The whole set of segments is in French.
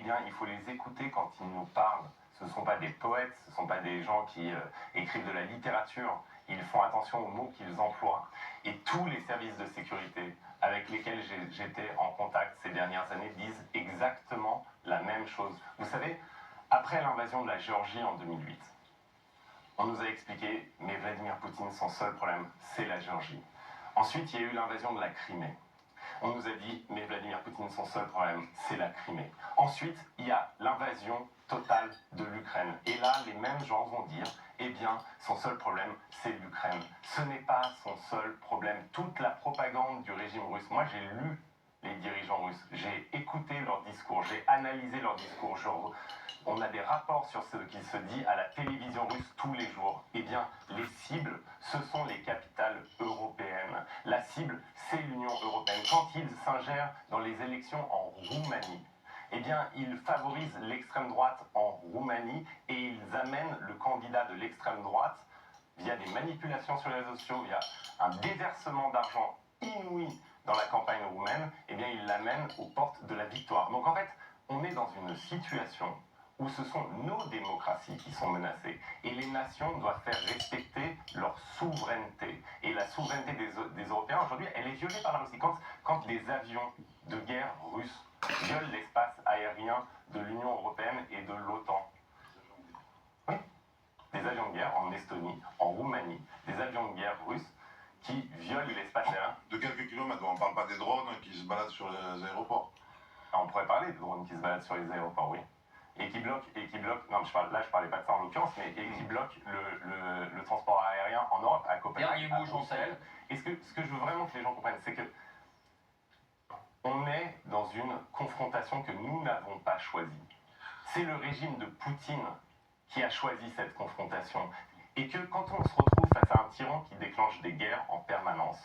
bien, il faut les écouter quand ils nous parlent. Ce ne sont pas des poètes, ce ne sont pas des gens qui écrivent de la littérature. Ils font attention aux mots qu'ils emploient. Et tous les services de sécurité avec lesquels j'étais en contact ces dernières années disent exactement la même chose. Vous savez, après l'invasion de la Géorgie en 2008, on nous a expliqué, mais Vladimir Poutine, son seul problème, c'est la Géorgie. Ensuite, il y a eu l'invasion de la Crimée. On nous a dit, mais Vladimir Poutine, son seul problème, c'est la Crimée. Ensuite, il y a l'invasion totale de l'Ukraine. Et là, les mêmes gens vont dire, eh bien, son seul problème, c'est l'Ukraine. Ce n'est pas son seul problème. Toute la propagande du régime russe, moi j'ai lu les dirigeants russes, j'ai écouté leurs discours, j'ai analysé leurs discours. On a des rapports sur ce qui se dit à la télévision russe tous les jours. Eh bien, les cibles, ce sont les capitales européennes. La cible, c'est l'Union européenne. Quand ils s'ingèrent dans les élections en Roumanie, eh bien, ils favorisent l'extrême droite en Roumanie et ils amènent le candidat de l'extrême droite via des manipulations sur les réseaux sociaux, via un déversement d'argent inouï dans la campagne roumaine, eh bien, ils l'amènent aux portes de la victoire. Donc en fait, on est dans une situation où ce sont nos démocraties qui sont menacées. Et les nations doivent faire respecter leur souveraineté. Et la souveraineté des Européens, aujourd'hui, elle est violée par la Russie. Quand des avions de guerre russes violent l'espace aérien de l'Union européenne et de l'OTAN. Oui, des avions de guerre en Estonie, en Roumanie, des avions de guerre russes qui violent l'espace aérien. De quelques kilomètres, on ne parle pas des drones qui se baladent sur les aéroports. On pourrait parler des drones qui se baladent sur les aéroports, oui. Et qui bloquent, non, là je parlais pas de ça en l'occurrence, mais qui bloquent le transport aérien en Europe, à Copenhague. Dernier mot, Jean-Sel. Et ce que je veux vraiment que les gens comprennent, c'est que on est dans une confrontation que nous n'avons pas choisie. C'est le régime de Poutine qui a choisi cette confrontation. Et que quand on se retrouve face à un tyran qui déclenche des guerres en permanence,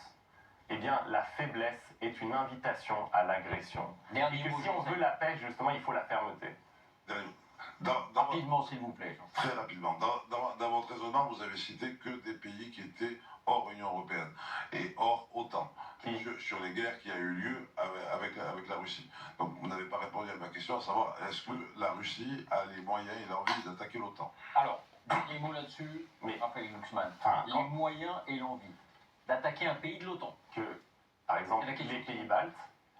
eh bien, la faiblesse est une invitation à l'agression. Et que si on veut la paix, justement, il faut la fermeté. Rapidement, s'il vous plaît. Très rapidement. Dans votre raisonnement, vous avez cité que des pays qui étaient hors Union européenne et hors OTAN, sur les guerres qui a eu lieu avec la Russie. Donc vous n'avez pas répondu à ma question, à savoir, est-ce que la Russie a les moyens et l'envie d'attaquer l'OTAN? Alors, des mots là-dessus, mais après Luxman, les moyens et l'envie d'attaquer un pays de l'OTAN. Par exemple, les pays baltes,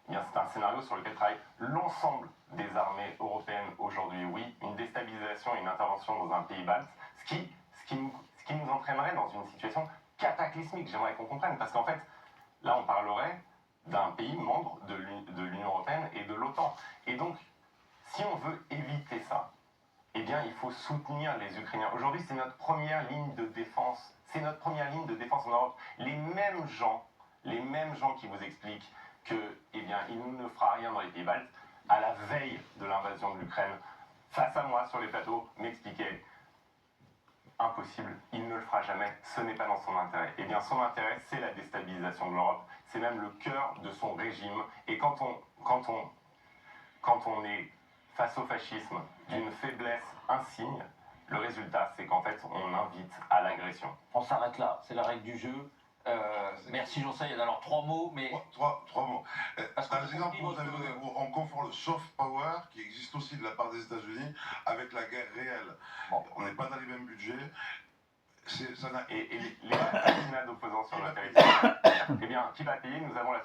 eh bien, c'est un scénario sur lequel travaille l'ensemble des armées européennes aujourd'hui. Oui, une déstabilisation, une intervention dans un pays balte, ce qui nous entraînerait dans une situation cataclysmique, j'aimerais qu'on comprenne, parce qu'en fait, là, on parlerait d'un pays membre de l'Union européenne et de l'OTAN. Et donc, si on veut éviter ça, eh bien, il faut soutenir les Ukrainiens. Aujourd'hui, c'est notre première ligne de défense. C'est notre première ligne de défense en Europe. Les mêmes gens qui vous expliquent que, eh bien, il ne fera rien dans les pays baltes, à la veille de l'invasion de l'Ukraine, face à moi sur les plateaux, m'expliquaient impossible, il ne le fera jamais, ce n'est pas dans son intérêt. Eh bien, son intérêt, c'est la déstabilisation de l'Europe, c'est même le cœur de son régime. Et quand on est face au fascisme d'une faiblesse insigne, le résultat, c'est qu'en fait, on invite à l'agression. On s'arrête là, c'est la règle du jeu. Merci Jean-Sel. Alors 3 mots, mais... Trois mots. Parce que par exemple, vous avez donné, on confond le soft power, qui existe aussi de la part des États-Unis, avec la guerre réelle. Bon. On n'est pas dans les mêmes budgets. Et les assassinats d'opposants sur le territoire, eh bien, qui va payer? Nous avons la